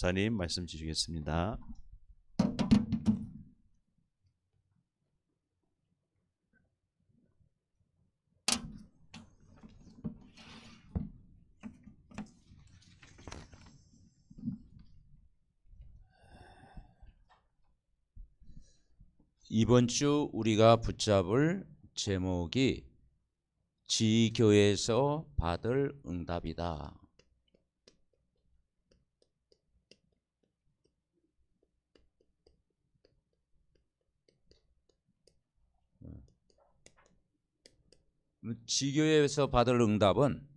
목사님 말씀 주시겠습니다. 이번 주 우리가 붙잡을 제목이 지교회에서 받을 응답이다. 지교회에서 받을 응답은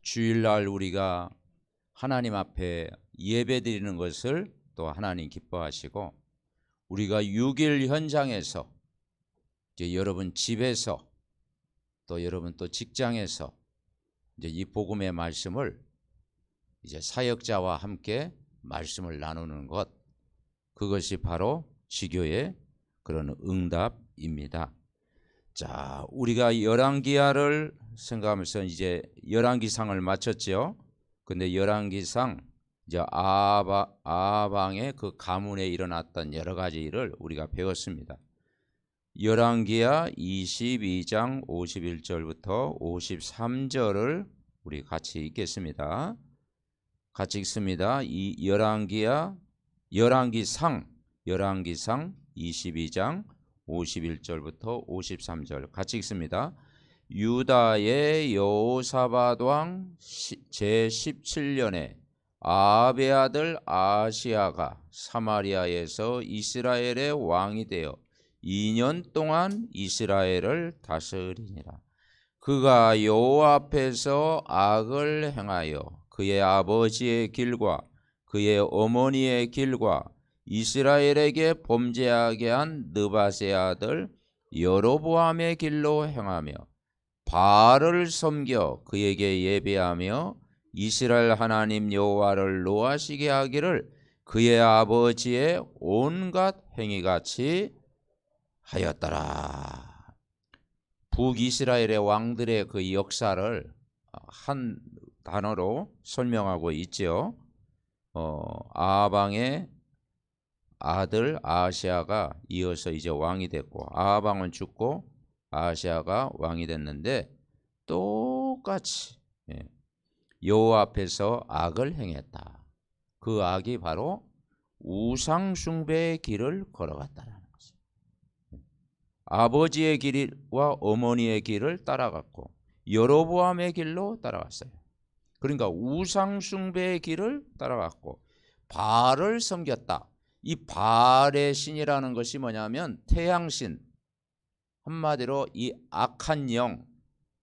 주일날 우리가 하나님 앞에 예배드리는 것을 또 하나님 기뻐하시고, 우리가 6일 현장에서 이제 여러분 집에서 또 여러분 또 직장에서 이제 이 복음의 말씀을 이제 사역자와 함께 말씀을 나누는 것, 그것이 바로 지교의 그런 응답입니다. 자, 우리가 열왕기하를 생각하면서 이제 열왕기상을 마쳤죠. 근데 열왕기상 이제 아하방의 그 가문에 일어났던 여러 가지 일을 우리가 배웠습니다. 열왕기하 22장 51절부터 53절을 우리 같이 읽겠습니다. 같이 읽습니다. 이 열왕기상 22장 51절부터 53절 같이 읽습니다. 유다의 여호사밧 왕 제17년에 아합의 아들 아하시야가 사마리아에서 이스라엘의 왕이 되어 2년 동안 이스라엘을 다스리니라. 그가 여호와 앞에서 악을 행하여 그의 아버지의 길과 그의 어머니의 길과 이스라엘에게 범죄하게 한 느밧의 아들 여로보암의 길로 행하며 바알을 섬겨 그에게 예배하며 이스라엘 하나님 여호와를 노하시게 하기를 그의 아버지의 온갖 행위같이 하였더라. 북이스라엘의 왕들의 그 역사를 한 단어로 설명하고 있죠. 아하방의 아들 아하시야가 이어서 이제 왕이 됐고, 아하방은 죽고 아하시야가 왕이 됐는데 똑같이 여호와 앞에서 악을 행했다. 그 악이 바로 우상 숭배의 길을 걸어갔다는 거죠. 아버지의 길과 어머니의 길을 따라갔고 여로보암의 길로 따라갔어요. 그러니까 우상 숭배의 길을 따라갔고 바알을 섬겼다. 이 바알의 신이라는 것이 뭐냐면 태양신, 한마디로 이 악한 영,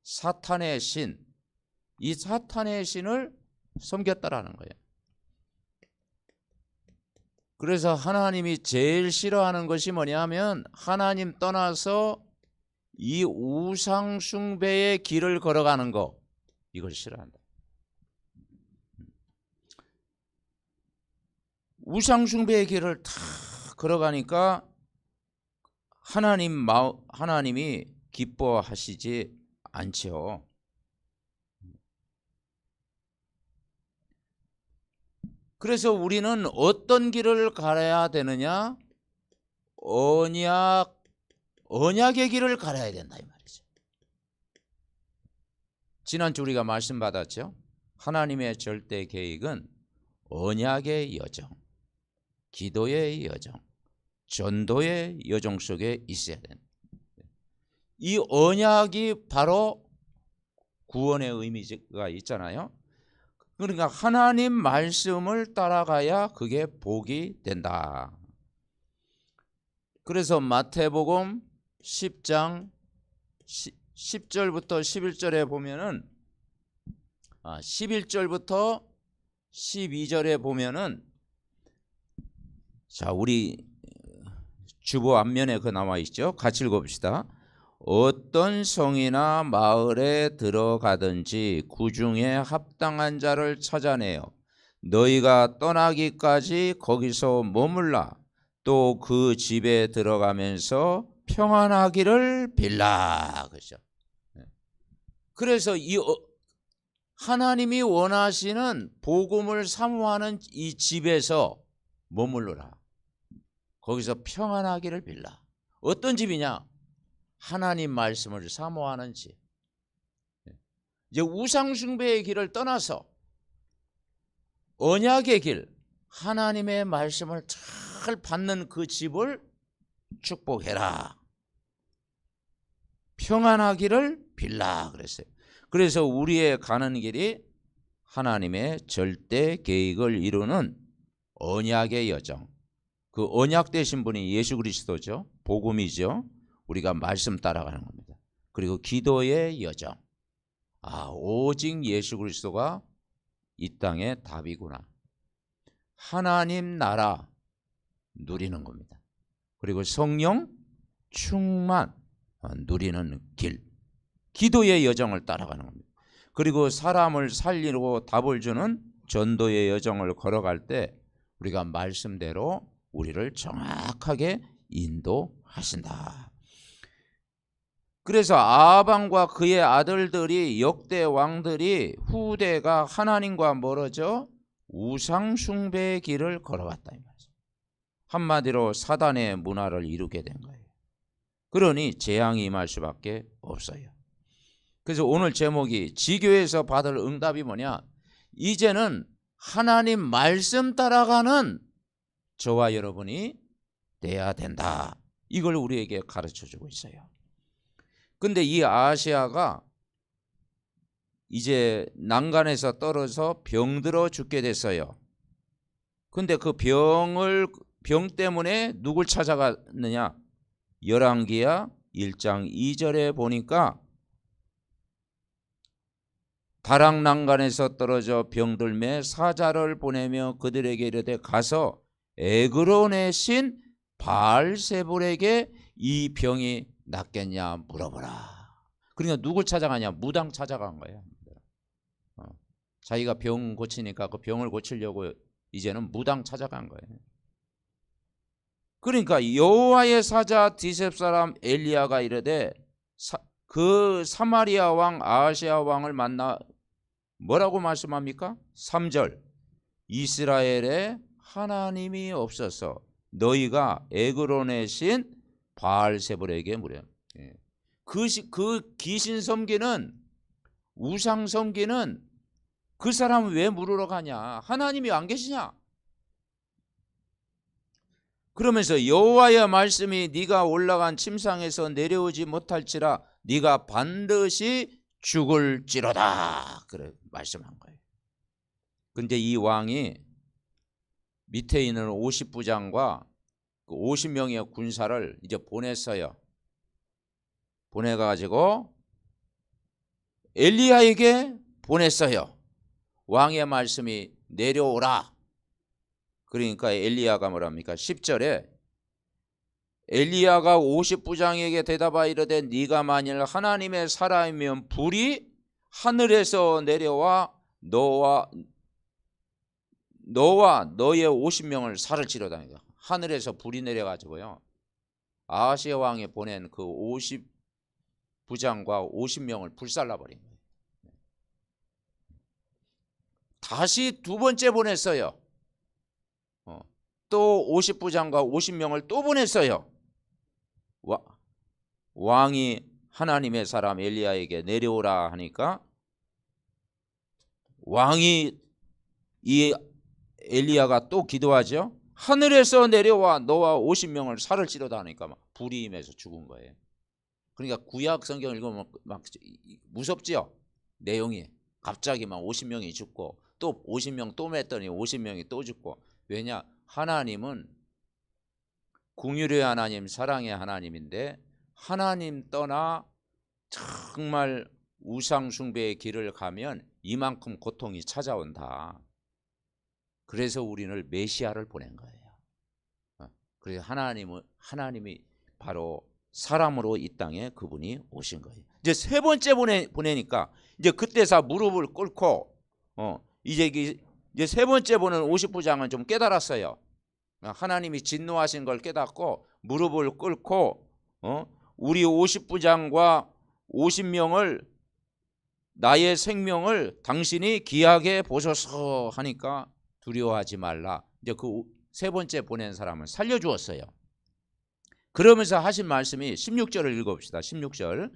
사탄의 신, 이 사탄의 신을 섬겼다라는 거예요. 그래서 하나님이 제일 싫어하는 것이 뭐냐면 하나님 떠나서 이 우상 숭배의 길을 걸어가는 거, 이걸 싫어한다. 우상 숭배의 길을 다 걸어가니까 하나님이 기뻐하시지 않죠. 그래서 우리는 어떤 길을 가야 되느냐? 언약의 길을 가야 된다 이 말이죠. 지난주 우리가 말씀 받았죠. 하나님의 절대 계획은 언약의 여정, 기도의 여정, 전도의 여정 속에 있어야 된다. 이 언약이 바로 구원의 의미가 있잖아요. 그러니까 하나님 말씀을 따라가야 그게 복이 된다. 그래서 마태복음 10장 10절부터 11절에 보면은 11절부터 12절에 보면은, 자, 우리 주보 앞면에 그 나와 있죠. 같이 읽어봅시다. 어떤 성이나 마을에 들어가든지 그 중에 합당한 자를 찾아내어 너희가 떠나기까지 거기서 머물라. 또 그 집에 들어가면서 평안하기를 빌라. 그렇죠. 그래서 하나님이 원하시는 복음을 사모하는 이 집에서 머물러라. 거기서 평안하기를 빌라. 어떤 집이냐? 하나님 말씀을 사모하는 집. 이제 우상숭배의 길을 떠나서 언약의 길, 하나님의 말씀을 잘 받는 그 집을 축복해라. 평안하기를 빌라 그랬어요. 그래서 우리의 가는 길이 하나님의 절대 계획을 이루는 언약의 여정. 그 언약 되신 분이 예수 그리스도죠. 복음이죠. 우리가 말씀 따라가는 겁니다. 그리고 기도의 여정. 오직 예수 그리스도가 이 땅의 답이구나. 하나님 나라 누리는 겁니다. 그리고 성령 충만 누리는 길. 기도의 여정을 따라가는 겁니다. 그리고 사람을 살리고 답을 주는 전도의 여정을 걸어갈 때 우리가 말씀대로 우리를 정확하게 인도하신다. 그래서 아합왕과 그의 아들들이 역대 왕들이 후대가 하나님과 멀어져 우상 숭배의 길을 걸어왔다 이 말이죠. 한마디로 사단의 문화를 이루게 된 거예요. 그러니 재앙이 임할 수밖에 없어요. 그래서 오늘 제목이 지교에서 받을 응답이 뭐냐? 이제는 하나님 말씀 따라가는 저와 여러분이 돼야 된다. 이걸 우리에게 가르쳐주고 있어요. 근데 이 아시아가 이제 난간에서 떨어져 병들어 죽게 됐어요. 근데 그 병 때문에 누굴 찾아갔느냐? 열왕기야 1장 2절에 보니까 다락난간에서 떨어져 병들매 사자를 보내며 그들에게 이르되 가서 에그론의 신 바알세불에게 이 병이 낫겠냐 물어보라. 그러니까 누굴 찾아가냐? 무당 찾아간 거예요. 자기가 병 고치니까 그 병을 고치려고 이제는 무당 찾아간 거예요. 그러니까 여호와의 사자 디셉 사람 엘리야가 이르되 그 사마리아 왕 아하시아 왕을 만나 뭐라고 말씀합니까? 3절 이스라엘에 하나님이 없어서 너희가 에그론의 신 바알세불에게 물으라. 그 귀신 섬기는 우상 섬기는 그 사람은 왜 물으러 가냐? 하나님이 안 계시냐? 그러면서 여호와의 말씀이 네가 올라간 침상에서 내려오지 못할지라 네가 반드시 죽을지로다. 그래 말씀한 거예요. 근데 이 왕이 밑에 있는 50부장과 그 50명의 군사를 이제 보냈어요. 보내가지고 엘리야에게 보냈어요. 왕의 말씀이 내려오라. 그러니까 엘리야가 뭐랍니까? 10절에 엘리야가 50부장에게 대답하여 이르되 네가 만일 하나님의 사람이면 불이 하늘에서 내려와 너와 너의 50명을 살을지로다. 하늘에서 불이 내려가지고요 아하시아 왕이 보낸 그 50부장과 50명을 불살라버린 거예요. 다시 두 번째 보냈어요. 또 50부장과 50명을 또 보냈어요. 왕이 하나님의 사람 엘리야에게 내려오라 하니까 왕이 이 엘리야가 또 기도하죠. 하늘에서 내려와 너와 50명을 살을지로다 하니까 막 불이 임해서 죽은 거예요. 그러니까 구약 성경을 읽으면 막 무섭지요. 내용이 갑자기 막 50명이 죽고 또 50명 또 맸더니 50명이 또 죽고. 왜냐? 하나님은 긍휼의 하나님, 사랑의 하나님인데 하나님 떠나 정말 우상 숭배의 길을 가면 이만큼 고통이 찾아온다. 그래서 우리는 메시아를 보낸 거예요. 그래서 하나님이 바로 사람으로 이 땅에 그분이 오신 거예요. 이제 세 번째 보내니까 이제 그때서 무릎을 꿇고 이제 세 번째 보는 50부장은 좀 깨달았어요. 하나님이 진노하신 걸 깨닫고 무릎을 꿇고 우리 50부장과 50명을 나의 생명을 당신이 귀하게 보소서 하니까 두려워하지 말라. 이제 그 세 번째 보낸 사람을 살려주었어요. 그러면서 하신 말씀이 16절을 읽어봅시다. 16절.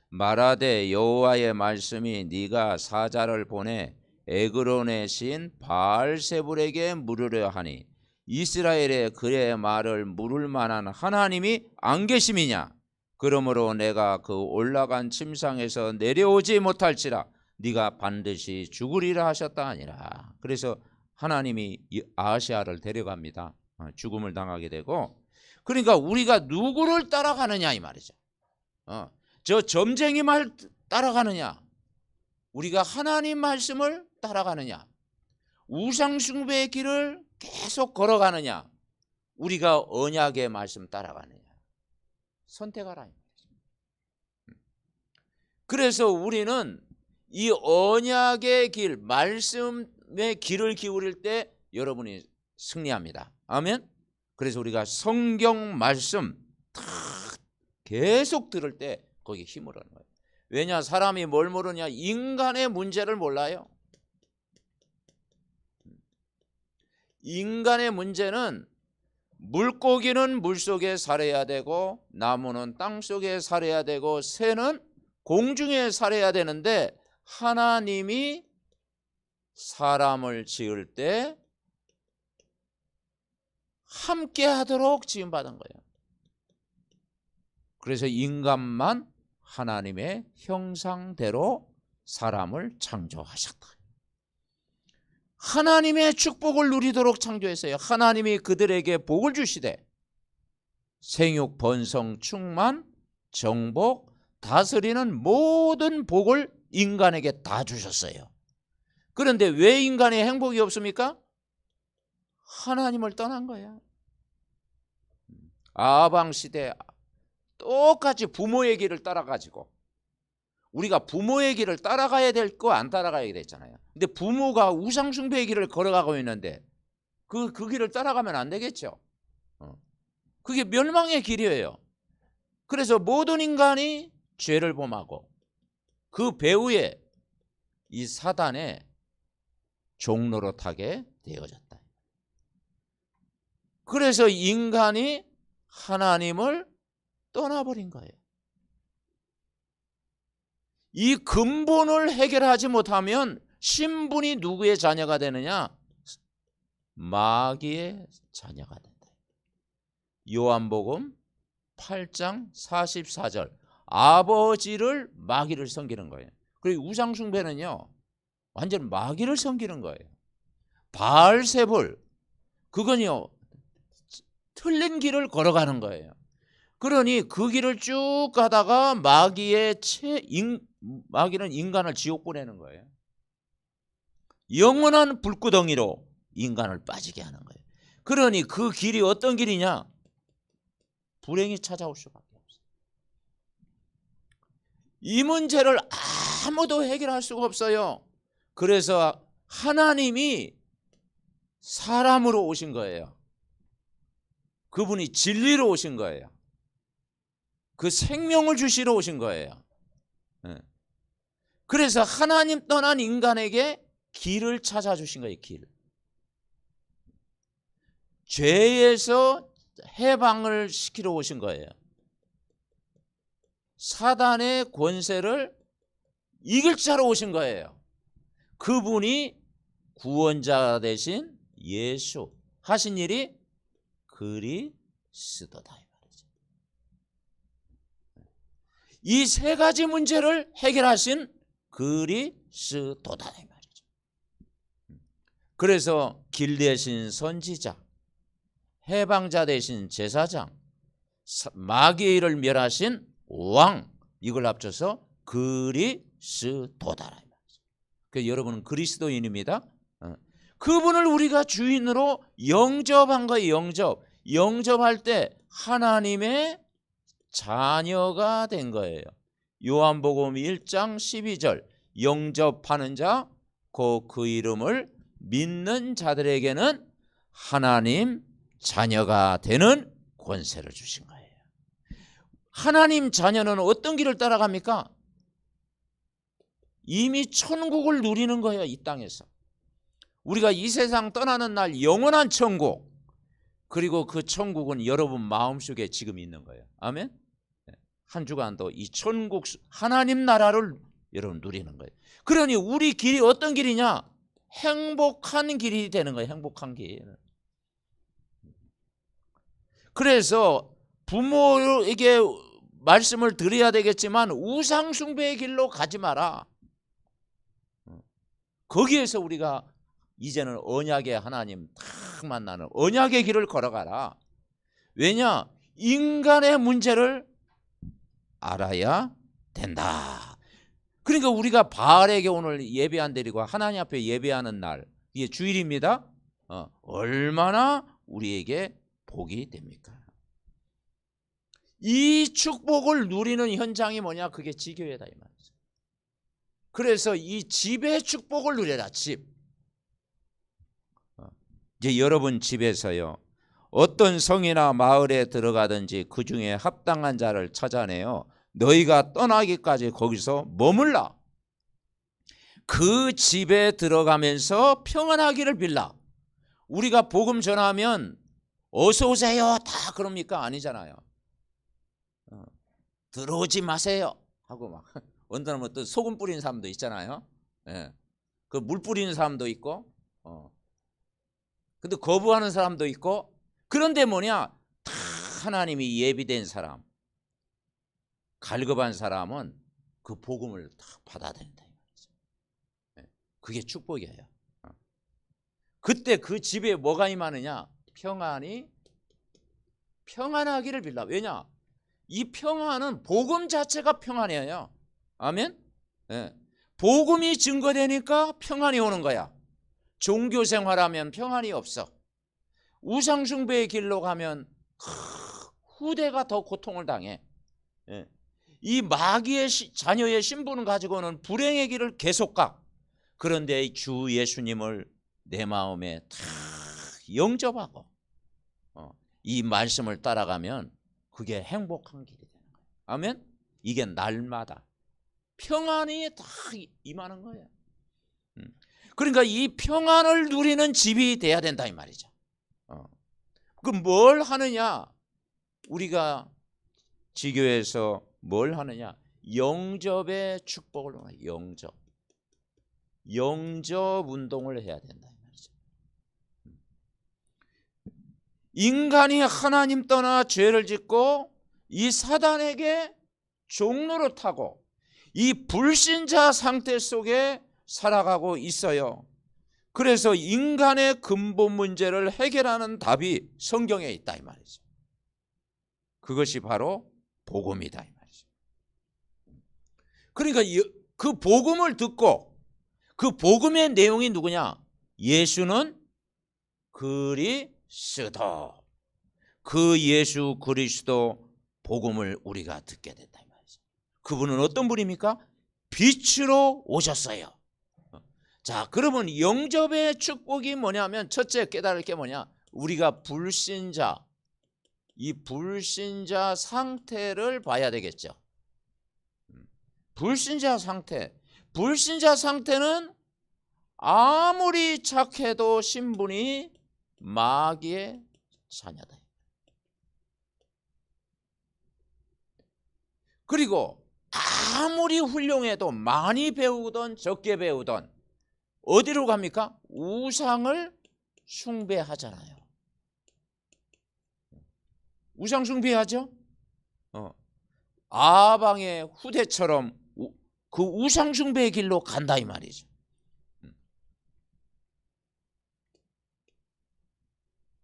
말하되 여호와의 말씀이 네가 사자를 보내 에그론의 신 바알세불에게 물으려 하니 이스라엘의 그의 말을 물을 만한 하나님이 안 계심이냐? 그러므로 내가 그 올라간 침상에서 내려오지 못할지라 네가 반드시 죽으리라 하셨다 하니라. 그래서 하나님이 아하시아를 데려갑니다. 죽음을 당하게 되고, 그러니까 우리가 누구를 따라가느냐 이 말이죠. 저 점쟁이 말 따라가느냐, 우리가 하나님 말씀을 따라가느냐, 우상숭배의 길을 계속 걸어가느냐, 우리가 언약의 말씀 따라가느냐, 선택하라. 그래서 우리는 이 언약의 길, 말씀의 길을 기울일 때 여러분이 승리합니다. 아멘. 그래서 우리가 성경 말씀 다 계속 들을 때 거기에 힘을 얻는 거예요. 왜냐? 사람이 뭘 모르냐? 인간의 문제를 몰라요. 인간의 문제는 물고기는 물속에 살아야 되고, 나무는 땅속에 살아야 되고, 새는 공중에 살아야 되는데, 하나님이 사람을 지을 때 함께 하도록 지음받은 거예요. 그래서 인간만 하나님의 형상대로 사람을 창조하셨다. 하나님의 축복을 누리도록 창조했어요. 하나님이 그들에게 복을 주시되 생육, 번성, 충만, 정복, 다스리는 모든 복을 인간에게 다 주셨어요. 그런데 왜 인간의 행복이 없습니까? 하나님을 떠난 거야. 아방 시대 똑같이 부모의 길을 따라가지고, 우리가 부모의 길을 따라가야 될 거 안 따라가야 됐잖아요. 근데 부모가 우상숭배의 길을 걸어가고 있는데 그 길을 따라가면 안 되겠죠. 그게 멸망의 길이에요. 그래서 모든 인간이 죄를 범하고 그 배후에 이 사단의 종로로 타게 되어졌다. 그래서 인간이 하나님을 떠나버린 거예요. 이 근본을 해결하지 못하면 신분이 누구의 자녀가 되느냐? 마귀의 자녀가 된다. 요한복음 8장 44절. 아버지를 마귀를 섬기는 거예요. 그리고 우상숭배는요, 완전 마귀를 섬기는 거예요. 바알세불, 그건요 틀린 길을 걸어가는 거예요. 그러니 그 길을 쭉 가다가 마귀는 인간을 지옥 보내는 거예요. 영원한 불구덩이로 인간을 빠지게 하는 거예요. 그러니 그 길이 어떤 길이냐? 불행이 찾아올 수밖에 없어요. 이 문제를 아무도 해결할 수가 없어요. 그래서 하나님이 사람으로 오신 거예요. 그분이 진리로 오신 거예요. 그 생명을 주시러 오신 거예요. 그래서 하나님 떠난 인간에게 길을 찾아주신 거예요. 길. 죄에서 해방을 시키러 오신 거예요. 사단의 권세를 이길 자로 오신 거예요. 그분이 구원자 되신 예수 하신 일이 그리스도다. 이 세 가지 문제를 해결하신 그리스도다 이 말이죠. 그래서 길 대신 선지자, 해방자 대신 제사장, 마귀의 일을 멸하신 왕, 이걸 합쳐서 그리스도다 이 말이죠. 그래서 여러분은 그리스도인입니다. 그분을 우리가 주인으로 영접한 거예요. 영접할 때 하나님의 자녀가 된 거예요. 요한복음 1장 12절. 영접하는 자, 그 이름을 믿는 자들에게는 하나님 자녀가 되는 권세를 주신 거예요. 하나님 자녀는 어떤 길을 따라갑니까? 이미 천국을 누리는 거예요. 이 땅에서 우리가 이 세상 떠나는 날 영원한 천국, 그리고 그 천국은 여러분 마음속에 지금 있는 거예요. 아멘. 한 주간도 이 천국 하나님 나라를 여러분 누리는 거예요. 그러니 우리 길이 어떤 길이냐? 행복한 길이 되는 거예요. 행복한 길. 그래서 부모에게 말씀을 드려야 되겠지만 우상 숭배의 길로 가지 마라. 거기에서 우리가 이제는 언약의 하나님 딱 만나는 언약의 길을 걸어가라. 왜냐? 인간의 문제를 알아야 된다. 그러니까 우리가 바알에게 오늘 예배 안 드리고 하나님 앞에 예배하는 날, 이게 주일입니다. 얼마나 우리에게 복이 됩니까? 이 축복을 누리는 현장이 뭐냐? 그게 지교회다 이 말이죠. 그래서 이 집의 축복을 누려라. 집. 이제 여러분 집에서요, 어떤 성이나 마을에 들어가든지 그 중에 합당한 자를 찾아내어 너희가 떠나기까지 거기서 머물라. 그 집에 들어가면서 평안하기를 빌라. 우리가 복음 전하면 어서 오세요 다 그럽니까? 아니잖아요. 들어오지 마세요 하고 막 어떤 사람은 또 소금 뿌리는 사람도 있잖아요. 예. 그 물 뿌리는 사람도 있고, 근데 거부하는 사람도 있고. 그런데 뭐냐? 다 하나님이 예비된 사람, 갈급한 사람은 그 복음을 다 받아야 된다. 그게 축복이에요. 그때 그 집에 뭐가 임하느냐? 평안하기를 빌라. 왜냐? 이 평안은 복음 자체가 평안이에요. 아멘? 네. 복음이 증거되니까 평안이 오는 거야. 종교 생활하면 평안이 없어. 우상숭배의 길로 가면 후대가 더 고통을 당해. 네. 이 마귀의 자녀의 신분을 가지고는 불행의 길을 계속 가. 그런데 주 예수님을 내 마음에 다 영접하고 이 말씀을 따라가면 그게 행복한 길이 되는 거예요. 아멘? 이게 날마다 평안이 다 임하는 거예요. 그러니까 이 평안을 누리는 집이 돼야 된다 이 말이죠. 그럼 뭘 하느냐? 우리가 지교에서 뭘 하느냐? 영접의 축복을 영접 운동을 해야 된다 이 말이죠. 인간이 하나님 떠나 죄를 짓고 이 사단에게 종로를 타고 이 불신자 상태 속에 살아가고 있어요. 그래서 인간의 근본 문제를 해결하는 답이 성경에 있다 이 말이죠. 그것이 바로 복음이다 이 말이죠. 그러니까 그 복음을 듣고 그 복음의 내용이 누구냐? 예수는 그리스도. 그 예수 그리스도 복음을 우리가 듣게 된다 이 말이죠. 그분은 어떤 분입니까? 빛으로 오셨어요. 자, 그러면 영접의 축복이 뭐냐면 첫째 깨달을 게 뭐냐? 우리가 불신자, 이 불신자 상태를 봐야 되겠죠. 불신자 상태는 아무리 착해도 신분이 마귀의 자녀다. 그리고 아무리 훌륭해도 많이 배우던 적게 배우던 어디로 갑니까? 우상을 숭배하잖아요. 우상 숭배하죠? 아방의 후대처럼 그 우상 숭배의 길로 간다 이 말이죠.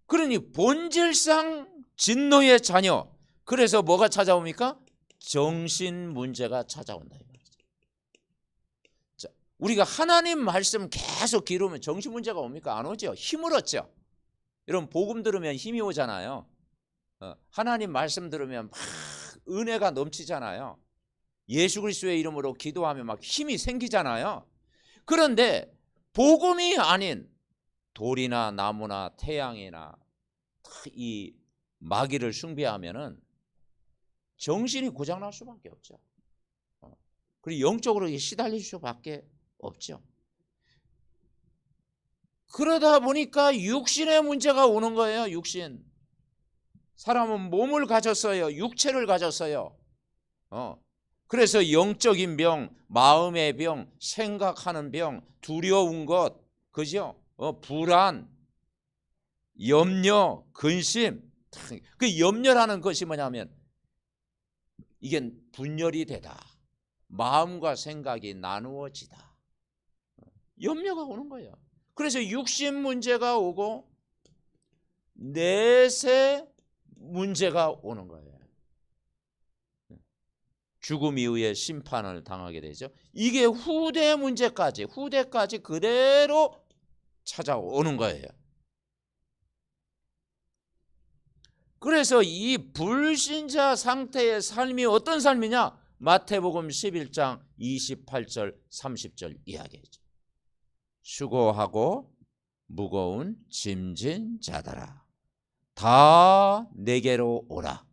그러니 본질상 진노의 자녀. 그래서 뭐가 찾아옵니까? 정신 문제가 찾아온다 이 말이죠. 자, 우리가 하나님 말씀 계속 기르면 정신 문제가 옵니까? 안 오죠. 힘을 얻죠. 여러분 복음 들으면 힘이 오잖아요. 하나님 말씀 들으면 막 은혜가 넘치잖아요. 예수 그리스도의 이름으로 기도하면 막 힘이 생기잖아요. 그런데 복음이 아닌 돌이나 나무나 태양이나 이 마귀를 숭배하면은 정신이 고장날 수밖에 없죠. 그리고 영적으로 시달릴 수밖에 없죠. 그러다 보니까 육신의 문제가 오는 거예요. 육신. 사람은 몸을 가졌어요. 육체를 가졌어요. 그래서 영적인 병, 마음의 병, 생각하는 병, 두려운 것, 그죠? 불안, 염려, 근심. 그 염려라는 것이 뭐냐면 이게 분열이 되다. 마음과 생각이 나누어지다. 염려가 오는 거예요. 그래서 육신 문제가 오고 내세 문제가 오는 거예요. 죽음 이후에 심판을 당하게 되죠. 이게 후대까지 그대로 찾아오는 거예요. 그래서 이 불신자 상태의 삶이 어떤 삶이냐? 마태복음 11장 28절 30절 이야기죠. 수고하고 무거운 짐진 자들아 다 내게로 오라.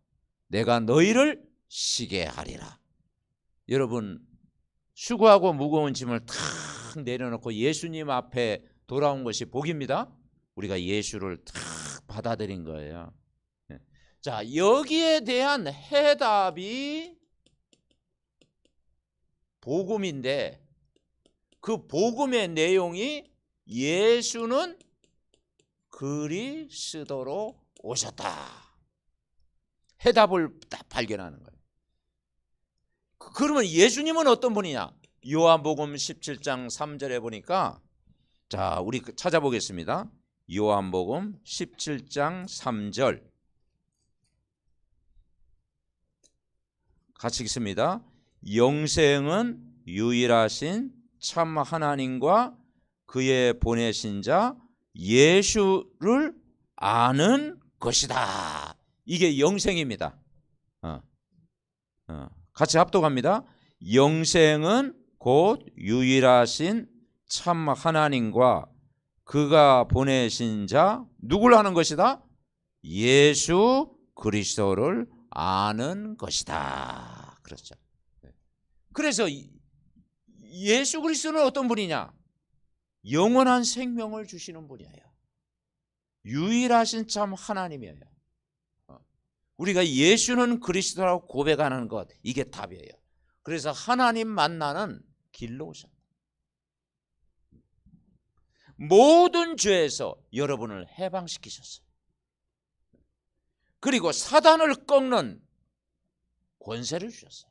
내가 너희를 쉬게 하리라. 여러분, 수고하고 무거운 짐을 탁 내려놓고 예수님 앞에 돌아온 것이 복입니다. 우리가 예수를 탁 받아들인 거예요. 자, 여기에 대한 해답이 복음인데 그 복음의 내용이 예수는 그리스도로 오셨다. 해답을 딱 발견하는 거예요. 그러면 예수님은 어떤 분이냐? 요한복음 17장 3절에 보니까, 자, 우리 찾아보겠습니다. 요한복음 17장 3절 같이 읽습니다. 영생은 유일하신 참 하나님과 그의 보내신 자 예수를 아는 것이다. 이게 영생입니다. 같이 합독합니다. 영생은 곧 유일하신 참 하나님과 그가 보내신 자 누구를 아는 것이다? 예수 그리스도를 아는 것이다. 그렇죠. 그래서 예수 그리스도는 어떤 분이냐? 영원한 생명을 주시는 분이에요. 유일하신 참 하나님이에요. 우리가 예수는 그리스도라고 고백하는 것, 이게 답이에요. 그래서 하나님 만나는 길로 오셨다. 모든 죄에서 여러분을 해방시키셨어요. 그리고 사단을 꺾는 권세를 주셨어요.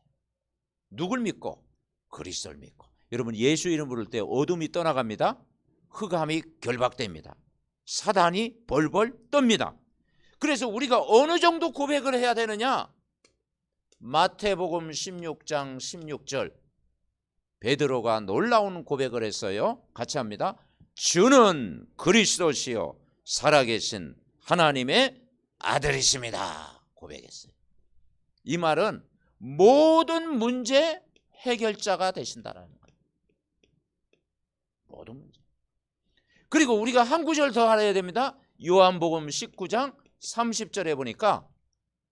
누굴 믿고? 그리스도를 믿고. 여러분, 예수 이름 부를 때 어둠이 떠나갑니다. 흑암이 결박됩니다. 사단이 벌벌 떱니다. 그래서 우리가 어느 정도 고백을 해야 되느냐? 마태복음 16장 16절 베드로가 놀라운 고백을 했어요. 같이 합니다. 주는 그리스도시요 살아계신 하나님의 아들이십니다. 고백했어요. 이 말은 모든 문제 해결자가 되신다는 거예요. 모든 문제. 그리고 우리가 한 구절 더 알아야 됩니다. 요한복음 19장 30절에 보니까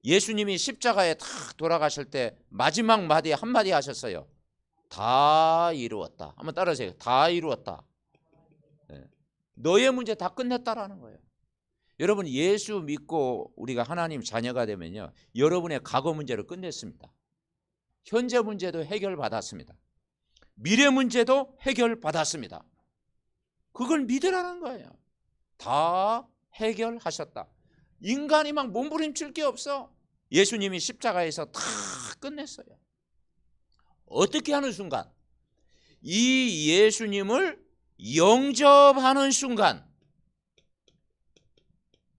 예수님이 십자가에 다 돌아가실 때 마지막 마디 한마디 하셨어요. 다 이루었다. 한번 따라하세요. 다 이루었다. 너의 문제 다 끝냈다라는 거예요. 여러분, 예수 믿고 우리가 하나님 자녀가 되면요, 여러분의 과거 문제를 끝냈습니다. 현재 문제도 해결받았습니다. 미래 문제도 해결받았습니다. 그걸 믿으라는 거예요. 다 해결하셨다. 인간이 막 몸부림칠 게 없어. 예수님이 십자가에서 다 끝냈어요. 어떻게 하는 순간? 이 예수님을 영접하는 순간.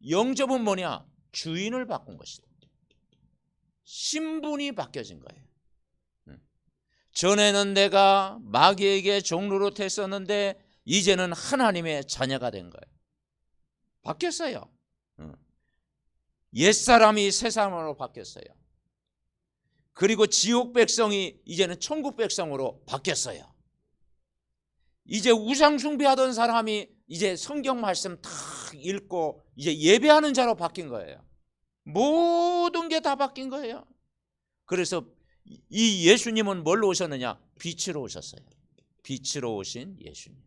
영접은 뭐냐? 주인을 바꾼 것이다. 신분이 바뀌어진 거예요. 전에는 내가 마귀에게 종로로 됐었는데 이제는 하나님의 자녀가 된 거예요. 바뀌었어요. 옛사람이 새사람으로 바뀌었어요. 그리고 지옥 백성이 이제는 천국 백성으로 바뀌었어요. 이제 우상 숭배하던 사람이 이제 성경 말씀 다 읽고 이제 예배하는 자로 바뀐 거예요. 모든 게 다 바뀐 거예요. 그래서 이 예수님은 뭘로 오셨느냐? 빛으로 오셨어요. 빛으로 오신 예수님.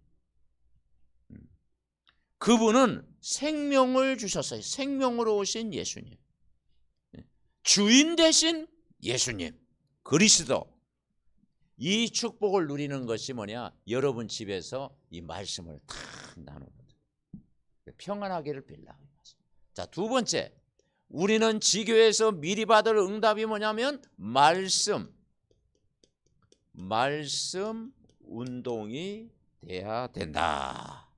그분은 생명을 주셨어요. 생명으로 오신 예수님. 주인 되신 예수님. 그리스도. 이 축복을 누리는 것이 뭐냐? 여러분 집에서 이 말씀을 탁 나누는 거죠. 평안하기를 빌라. 자, 두 번째. 우리는 지교에서 미리 받을 응답이 뭐냐면 말씀 운동이 돼야 된다.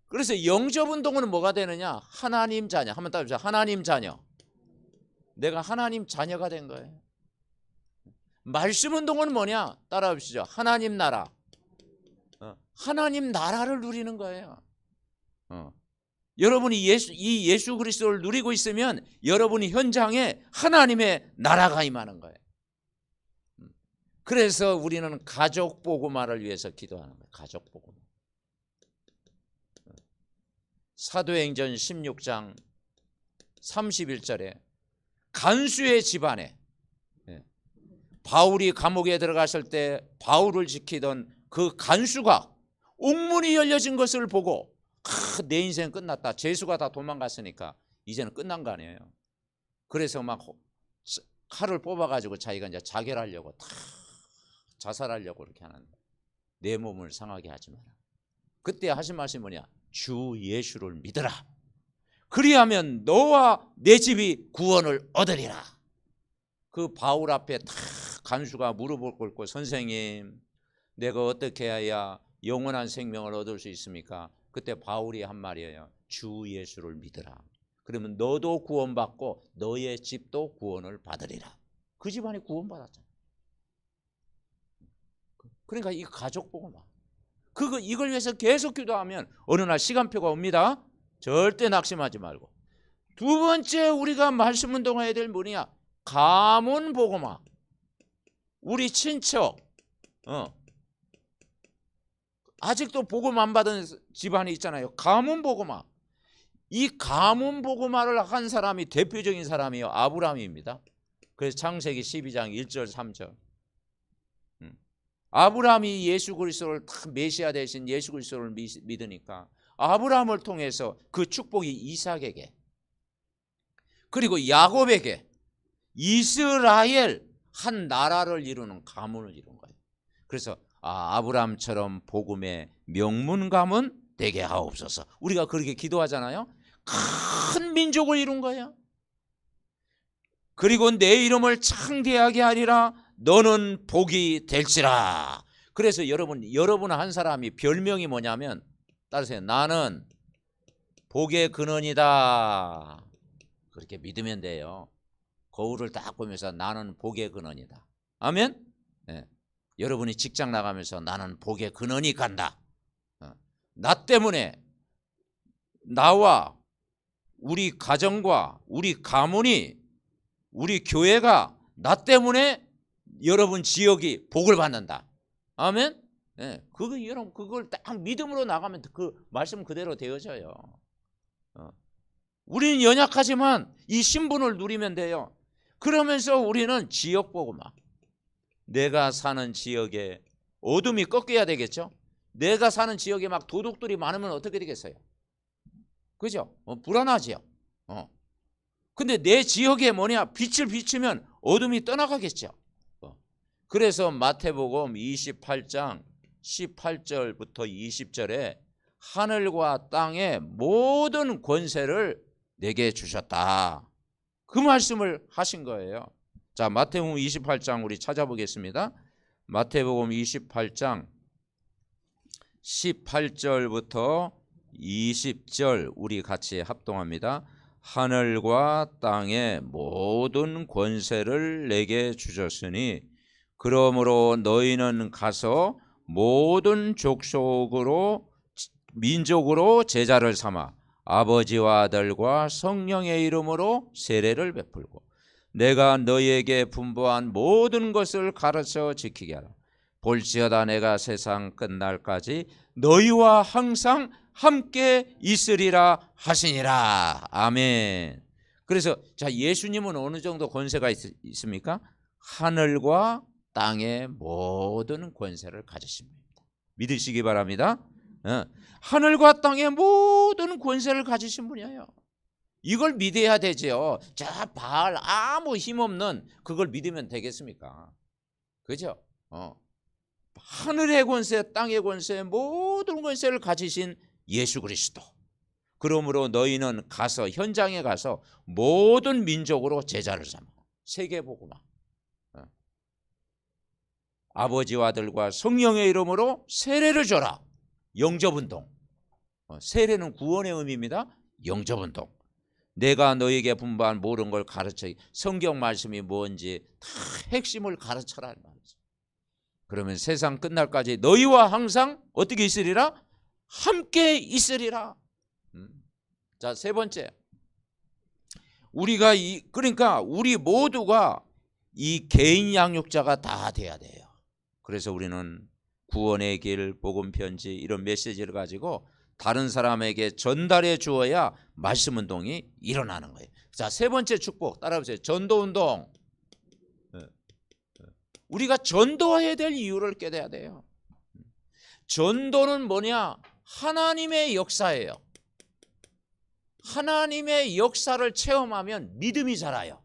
그래서 영접 운동은 뭐가 되느냐? 하나님 자녀. 한번 따라해보세요. 하나님 자녀. 내가 하나님 자녀가 된 거예요. 말씀 운동은 뭐냐? 따라해보시죠. 하나님 나라. 하나님 나라를 누리는 거예요. 여러분이 이 예수 그리스도를 누리고 있으면 여러분이 현장에 하나님의 나라가 임하는 거예요. 그래서 우리는 가족 복음화를 위해서 기도하는 거예요. 가족 복음화. 사도행전 16장 31절에 간수의 집안에 바울이 감옥에 들어갔을 때 바울을 지키던 그 간수가 옥문이 열려진 것을 보고 내 인생 끝났다. 죄수가 다 도망갔으니까 이제는 끝난 거 아니에요. 그래서 막 칼을 뽑아가지고 자기가 이제 자결하려고 자살하려고 이렇게 하는데 내 몸을 상하게 하지 마라. 그때 하신 말씀이 뭐냐? 주 예수를 믿으라. 그리하면 너와 내 집이 구원을 얻으리라. 그 바울 앞에 탁 간수가 무릎을 꿇고 선생님, 내가 어떻게 해야 영원한 생명을 얻을 수 있습니까? 그때 바울이 한 말이에요. 주 예수를 믿으라. 그러면 너도 구원받고 너의 집도 구원을 받으리라. 그 집안이 구원받았잖아. 그러니까 이 가족 복음화. 이걸 위해서 계속 기도하면 어느 날 시간표가 옵니다. 절대 낙심하지 말고. 두 번째 우리가 말씀 운동해야 될 뭐냐? 가문 복음화. 우리 친척 아직도 복음 안 받은 집안이 있잖아요. 가문 복음화. 이 가문 복음화를 한 사람이 대표적인 사람이요. 아브라함입니다. 그래서 창세기 12장 1절 3절. 아브라함이 예수 그리스도를 메시아 대신 예수 그리스도를 믿으니까 아브라함을 통해서 그 축복이 이삭에게 그리고 야곱에게 이스라엘 한 나라를 이루는 가문을 이룬 거예요. 그래서 아브라함처럼 복음의 명문 가문 되게 하옵소서. 우리가 그렇게 기도하잖아요. 큰 민족을 이룬 거예요. 그리고 내 이름을 창대하게 하리라. 너는 복이 될지라. 그래서 여러분 한 사람이 별명이 뭐냐면 따르세요. 나는 복의 근원이다. 그렇게 믿으면 돼요. 거울을 딱 보면서 나는 복의 근원이다. 아멘. 네. 여러분이 직장 나가면서 나는 복의 근원이 간다. 나 때문에 나와 우리 가정과 우리 가문이 우리 교회가 나 때문에 여러분 지역이 복을 받는다. 아멘. 네. 여러분 그걸 딱 믿음으로 나가면 그 말씀 그대로 되어져요. 우리는 연약하지만 이 신분을 누리면 돼요. 그러면서 우리는 지역 복음화. 내가 사는 지역에 어둠이 꺾여야 되겠죠. 내가 사는 지역에 막 도둑들이 많으면 어떻게 되겠어요? 그죠? 불안하지요. 근데 내 지역에 뭐냐? 빛을 비추면 어둠이 떠나가겠죠. 그래서 마태복음 28장 18절부터 20절에 하늘과 땅의 모든 권세를 내게 주셨다. 그 말씀을 하신 거예요. 자, 마태복음 28장 우리 찾아보겠습니다. 마태복음 28장 18절부터 20절 우리 같이 합동합니다. 하늘과 땅의 모든 권세를 내게 주셨으니 그러므로 너희는 가서 모든 족속으로 민족으로 제자를 삼아 아버지와 아들과 성령의 이름으로 세례를 베풀고 내가 너희에게 분부한 모든 것을 가르쳐 지키게 하라. 볼지어다 내가 세상 끝날까지 너희와 항상 함께 있으리라 하시니라. 아멘. 그래서 자, 예수님은 어느 정도 권세가 있습니까? 하늘과 땅의 모든 권세를 가지신 분입니다. 믿으시기 바랍니다. 하늘과 땅의 모든 권세를 가지신 분이에요. 이걸 믿어야 되죠. 자, 바알 아무 힘없는 그걸 믿으면 되겠습니까? 그죠? 하늘의 권세, 땅의 권세, 모든 권세를 가지신 예수 그리스도. 그러므로 너희는 가서 현장에 가서 모든 민족으로 제자를 삼아. 세계복음화. 아버지와 아들과 성령의 이름으로 세례를 줘라. 영접운동. 세례는 구원의 의미입니다. 영접운동. 내가 너에게 분부한 모든 걸 가르쳐. 성경 말씀이 뭔지 다 핵심을 가르쳐라 말이죠. 그러면 세상 끝날까지 너희와 항상 어떻게 있으리라? 함께 있으리라. 자, 세 번째. 그러니까 우리 모두가 이 개인 양육자가 다 돼야 돼요. 그래서 우리는 구원의 길, 복음 편지 이런 메시지를 가지고 다른 사람에게 전달해 주어야 말씀 운동이 일어나는 거예요. 자, 세 번째 축복 따라해보세요. 전도 운동. 우리가 전도해야 될 이유를 깨달아야 돼요. 전도는 뭐냐? 하나님의 역사예요. 하나님의 역사를 체험하면 믿음이 자라요.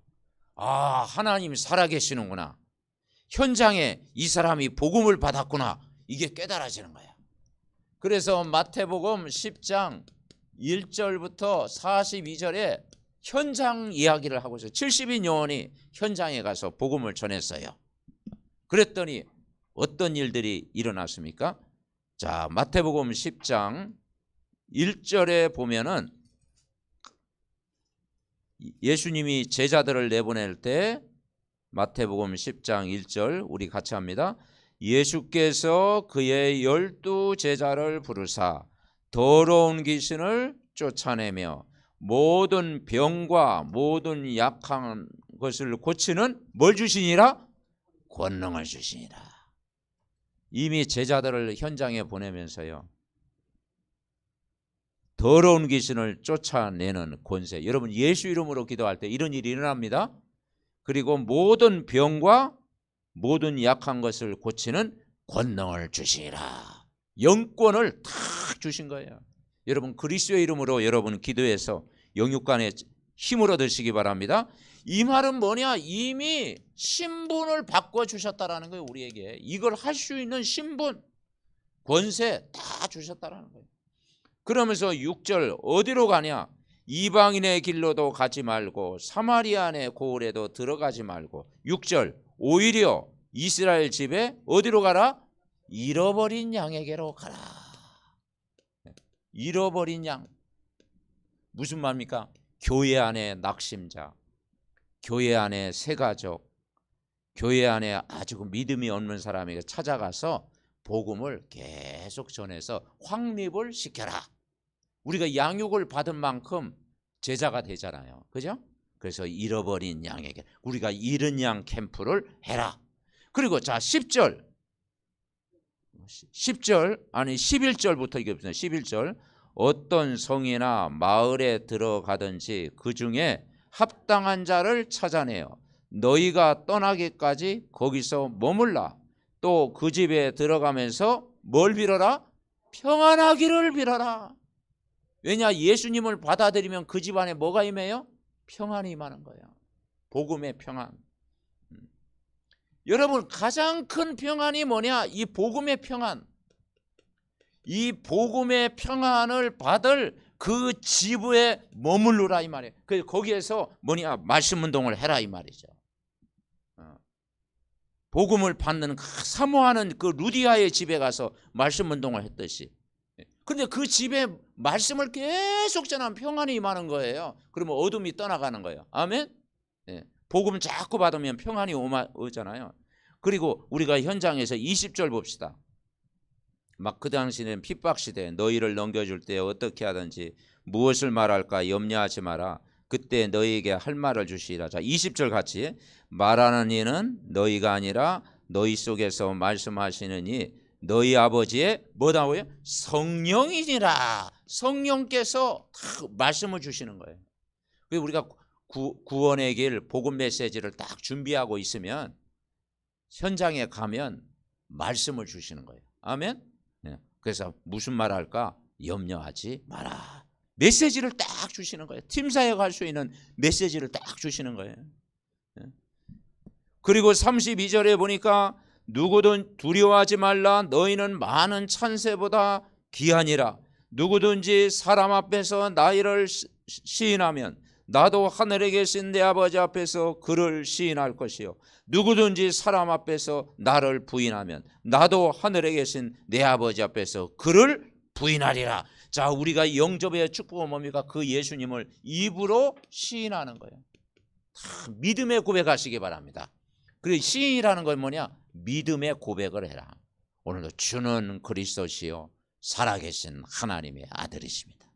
아, 하나님이 살아계시는구나. 현장에 이 사람이 복음을 받았구나. 이게 깨달아지는 거예요. 그래서 마태복음 10장 1절부터 42절에 현장 이야기를 하고 있어요. 70인 요원이 현장에 가서 복음을 전했어요. 그랬더니 어떤 일들이 일어났습니까? 자, 마태복음 10장 1절에 보면은 예수님이 제자들을 내보낼 때 마태복음 10장 1절 우리 같이 합니다. 예수께서 그의 12 제자를 부르사 더러운 귀신을 쫓아내며 모든 병과 모든 약한 것을 고치는 뭘 주시니라? 권능을 주시니라. 이미 제자들을 현장에 보내면서요. 더러운 귀신을 쫓아내는 권세. 여러분 예수 이름으로 기도할 때 이런 일이 일어납니다. 그리고 모든 병과 모든 약한 것을 고치는 권능을 주시니라. 영권을 탁 주신 거예요. 여러분 그리스도의 이름으로 여러분 기도해서 영육간에 힘을 얻으시기 바랍니다. 이 말은 뭐냐? 이미 신분을 바꿔주셨다라는 거예요. 우리에게 이걸 할 수 있는 신분, 권세 다 주셨다라는 거예요. 그러면서 6절 어디로 가냐? 이방인의 길로도 가지 말고 사마리아의 고을에도 들어가지 말고 6절 오히려 이스라엘 집에 어디로 가라? 잃어버린 양에게로 가라. 잃어버린 양. 무슨 말입니까? 교회 안에 낙심자, 교회 안에 새가족, 교회 안에 아주 믿음이 없는 사람에게 찾아가서 복음을 계속 전해서 확립을 시켜라. 우리가 양육을 받은 만큼 제자가 되잖아요. 그죠? 그래서 잃어버린 양에게 우리가 잃은 양 캠프를 해라. 그리고 자 10절 아니 11절부터 읽어보세요. 11절 어떤 성이나 마을에 들어가든지 그 중에 합당한 자를 찾아내어 너희가 떠나기까지 거기서 머물라. 또 그 집에 들어가면서 뭘 빌어라? 평안하기를 빌어라. 왜냐? 예수님을 받아들이면 그 집안에 뭐가 임해요? 평안이 임하는 거예요. 복음의 평안. 여러분 가장 큰 평안이 뭐냐? 이 복음의 평안. 이 복음의 평안을 받을 그 지부에 머물르라 이 말이에요. 그래서 거기에서 뭐냐? 말씀 운동을 해라 이 말이죠. 복음을 받는 사모하는 그 루디아의 집에 가서 말씀 운동을 했듯이. 근데 그 집에 말씀을 계속 전하면 평안이 임하는 거예요. 그러면 어둠이 떠나가는 거예요. 아멘? 복음을 자꾸 받으면 평안이 오잖아요. 그리고 우리가 현장에서 20절 봅시다. 막 그 당시에는 핍박시대 너희를 넘겨줄 때 어떻게 하든지 무엇을 말할까 염려하지 마라. 그때 너희에게 할 말을 주시리라. 자 20절 같이 말하는 이는 너희가 아니라 너희 속에서 말씀하시는 이 너희 아버지의 뭐다고요? 성령이니라. 성령께서 말씀을 주시는 거예요. 우리가 구원의 길 복음 메시지를 딱 준비하고 있으면 현장에 가면 말씀을 주시는 거예요. 아멘. 그래서 무슨 말 할까? 염려하지 마라. 메시지를 딱 주시는 거예요. 팀사역 할 수 있는 메시지를 딱 주시는 거예요. 그리고 32절에 보니까 누구든 두려워하지 말라. 너희는 많은 찬새보다 귀하니라. 누구든지 사람 앞에서 나를 시인하면 나도 하늘에 계신 내 아버지 앞에서 그를 시인할 것이요. 누구든지 사람 앞에서 나를 부인하면 나도 하늘에 계신 내 아버지 앞에서 그를 부인하리라. 자, 우리가 영접의 축복은 뭡니까? 그 예수님을 입으로 시인하는 거예요. 믿음의 고백하시기 바랍니다. 그리고 시인이라는 건 뭐냐? 믿음의 고백을 해라. 오늘도 주는 그리스도시요 살아계신 하나님의 아들이십니다.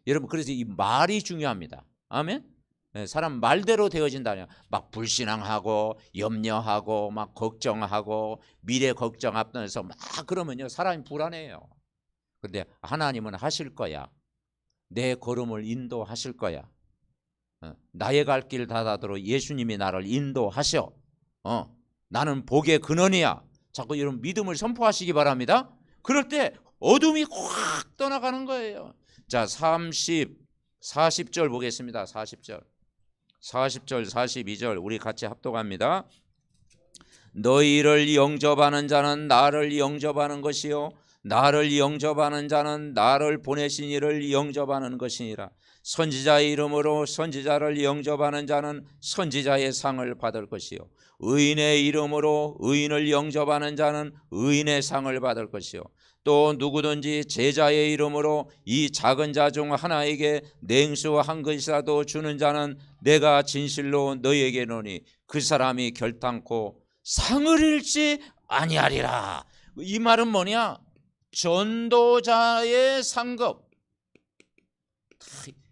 여러분, 그래서 이 말이 중요합니다. 아멘. 사람 말대로 되어진다냐? 막 불신앙하고 염려하고 막 걱정하고 미래 걱정 앞서서 막 그러면요 사람이 불안해요. 그런데 하나님은 하실 거야. 내 걸음을 인도하실 거야. 나의 갈 길 닫아도록 예수님이 나를 인도하셔. 나는 복의 근원이야. 자꾸 여러분 믿음을 선포하시기 바랍니다. 그럴 때 어둠이 확 떠나가는 거예요. 자, 40절 보겠습니다. 40절 42절 우리 같이 합독합니다. 너희를 영접하는 자는 나를 영접하는 것이요 나를 영접하는 자는 나를 보내신 이를 영접하는 것이니라. 선지자의 이름으로 선지자를 영접하는 자는 선지자의 상을 받을 것이요 의인의 이름으로 의인을 영접하는 자는 의인의 상을 받을 것이요 또 누구든지 제자의 이름으로 이 작은 자 중 하나에게 냉수 한 그릇이라도 주는 자는 내가 진실로 너희에게 이르노니 그 사람이 결탄코 상을 잃지 아니하리라. 이 말은 뭐냐? 전도자의 상급.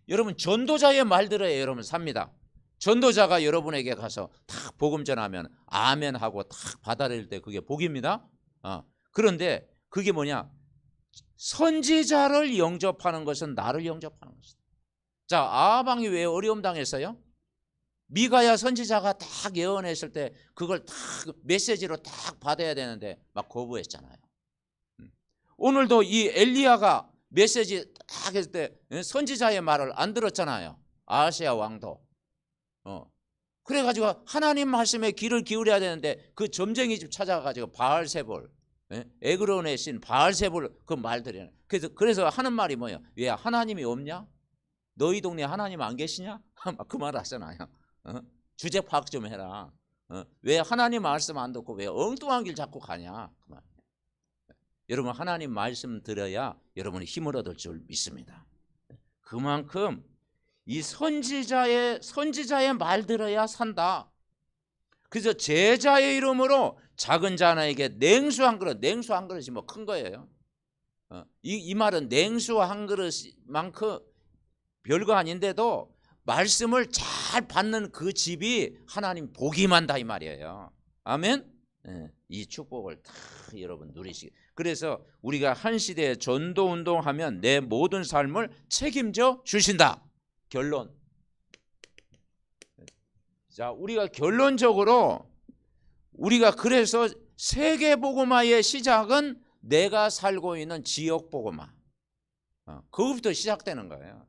여러분 전도자의 말 들어야 여러분 삽니다. 전도자가 여러분에게 가서 탁 복음 전하면 아멘 하고 탁 받아들일 때 그게 복입니다. 그런데 그게 뭐냐? 선지자를 영접하는 것은 나를 영접하는 것이다. 자, 아방이 왜 어려움 당했어요? 미가야 선지자가 딱 예언했을 때 그걸 딱 메시지로 딱 받아야 되는데 막 거부했잖아요. 오늘도 이 엘리야가 메시지 딱 했을 때 선지자의 말을 안 들었잖아요. 아하시야 왕도. 그래가지고 하나님 말씀에 귀를 기울여야 되는데 그 점쟁이 집 찾아가지고 바알세볼, 에그론의 신 바알세볼 그 말들이에요. 그래서 하는 말이 뭐예요? 왜 하나님이 없냐? 너희 동네 하나님 안 계시냐? 그 말 하잖아요. 주제 파악 좀 해라. 왜 하나님 말씀 안 듣고 왜 엉뚱한 길 자꾸 가냐? 그 말. 여러분 하나님 말씀 들어야 여러분이 힘을 얻을 줄 믿습니다. 그만큼 이 선지자의 말 들어야 산다. 그래서 제자의 이름으로 작은 자 하나에게 냉수 한 그릇이 뭐 큰 거예요. 이 말은 냉수 한 그릇만큼 별거 아닌데도 말씀을 잘 받는 그 집이 하나님 복이 만다 이 말이에요. 아멘. 이 축복을 다 여러분 누리시기. 그래서 우리가 한 시대에 전도 운동하면 내 모든 삶을 책임져 주신다. 결론. 자, 우리가 결론적으로 우리가 그래서 세계 복음화의 시작은 내가 살고 있는 지역 복음화. 그것부터 시작되는 거예요.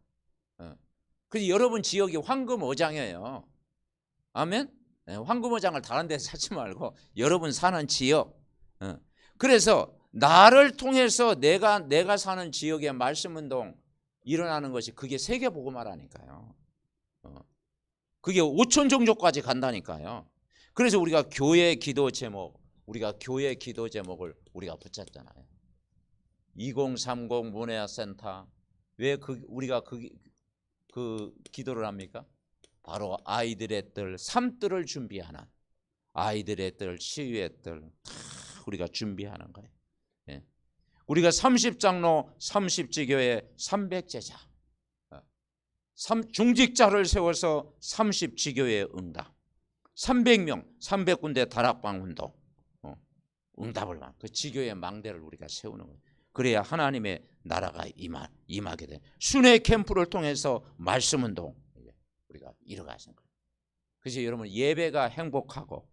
그래서 여러분 지역이 황금어장이에요. 아멘. 황금어장을 다른 데서 찾지 말고 여러분 사는 지역. 그래서 나를 통해서 내가 사는 지역의 말씀운동 일어나는 것이 그게 세계복음화라니까요. 그게 5천 종족까지 간다니까요. 그래서 우리가 교회 기도 제목을 우리가 붙였잖아요. 2030 문해센터. 왜 우리가 그 기도를 합니까? 바로 아이들의 뜰, 삶뜰을 준비하는 아이들의 뜰, 치유의 뜰 다 우리가 준비하는 거예요. 우리가 30장로 30지교회 300제자 중직자를 세워서 30지교회 응답 300명 300군데 다락방 운동 응답을 그 지교의 망대를 우리가 세우는 거예요. 그래야 하나님의 나라가 임하게 돼. 순회 캠프를 통해서 말씀 운동 우리가 이뤄가시는 거예요. 그래서 여러분 예배가 행복하고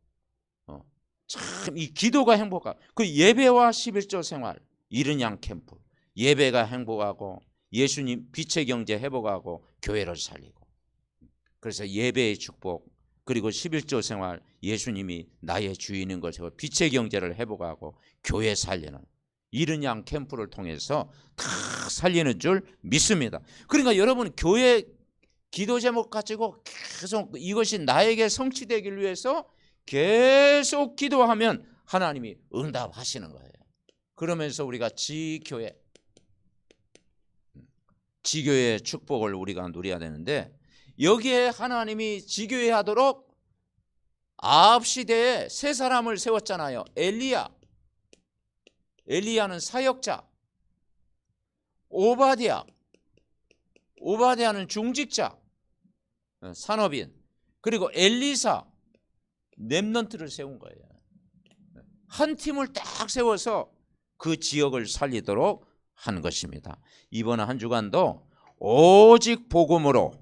참 이 기도가 행복하고 그 예배와 11조 생활 이른 양 캠프 예배가 행복하고 예수님 빛의 경제 회복하고 교회를 살리고 그래서 예배의 축복 그리고 11조 생활 예수님이 나의 주인인 것이고 빛의 경제를 회복하고 교회 살리는 이른 양 캠프를 통해서 다 살리는 줄 믿습니다. 그러니까 여러분 교회 기도 제목 가지고 계속 이것이 나에게 성취되기 위해서 계속 기도하면 하나님이 응답하시는 거예요. 그러면서 우리가 지교회의 축복을 우리가 누려야 되는데 여기에 하나님이 지교회 하도록 아합 시대에 세 사람을 세웠잖아요. 엘리야는 사역자, 오바댜는 중직자, 산업인, 그리고 엘리사 렘넌트를 세운 거예요. 한 팀을 딱 세워서 그 지역을 살리도록 한 것입니다. 이번 한 주간도 오직 복음으로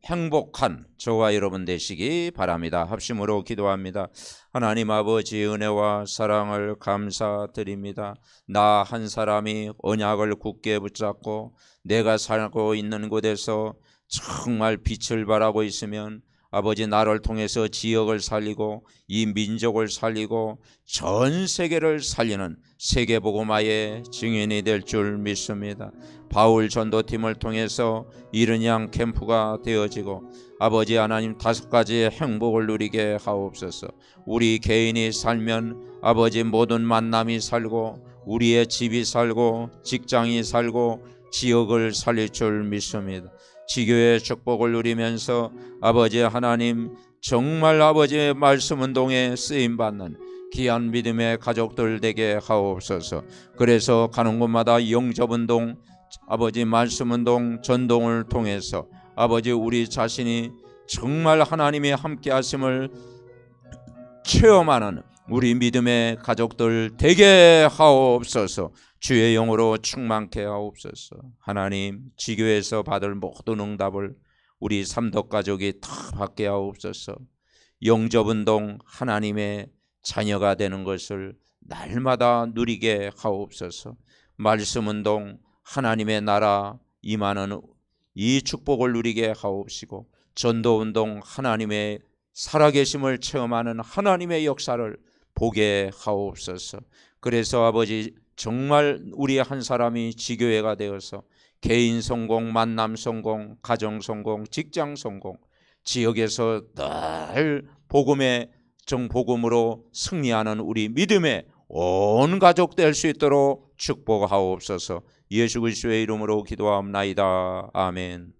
행복한 저와 여러분 되시기 바랍니다. 합심으로 기도합니다. 하나님 아버지 은혜와 사랑을 감사드립니다. 나 한 사람이 언약을 굳게 붙잡고 내가 살고 있는 곳에서 정말 빛을 발하고 있으면 아버지 나를 통해서 지역을 살리고 이 민족을 살리고 전 세계를 살리는 세계복음화의 증인이 될 줄 믿습니다. 바울 전도팀을 통해서 이른 양 캠프가 되어지고 아버지 하나님 5가지의 행복을 누리게 하옵소서. 우리 개인이 살면 아버지 모든 만남이 살고 우리의 집이 살고 직장이 살고 지역을 살릴 줄 믿습니다. 지교의 축복을 누리면서 아버지 하나님 정말 아버지의 말씀 운동에 쓰임받는 귀한 믿음의 가족들 되게 하옵소서. 그래서 가는 곳마다 영접운동 아버지 말씀운동 전동을 통해서 아버지 우리 자신이 정말 하나님의 함께 하심을 체험하는 우리 믿음의 가족들 되게 하옵소서. 주의 영으로 충만케 하옵소서. 하나님 지교에서 받을 모든 응답을 우리 삼덕가족이 다 받게 하옵소서. 영접운동 하나님의 자녀가 되는 것을 날마다 누리게 하옵소서. 말씀운동 하나님의 나라 임하는 이 축복을 누리게 하옵시고 전도운동 하나님의 살아계심을 체험하는 하나님의 역사를 보게 하옵소서. 그래서 아버지 정말 우리 한 사람이 지교회가 되어서 개인 성공, 만남 성공, 가정 성공, 직장 성공, 지역에서 늘 복음의 정복음으로 승리하는 우리 믿음의 온 가족 될 수 있도록 축복하옵소서. 예수 그리스도의 이름으로 기도하옵나이다. 아멘.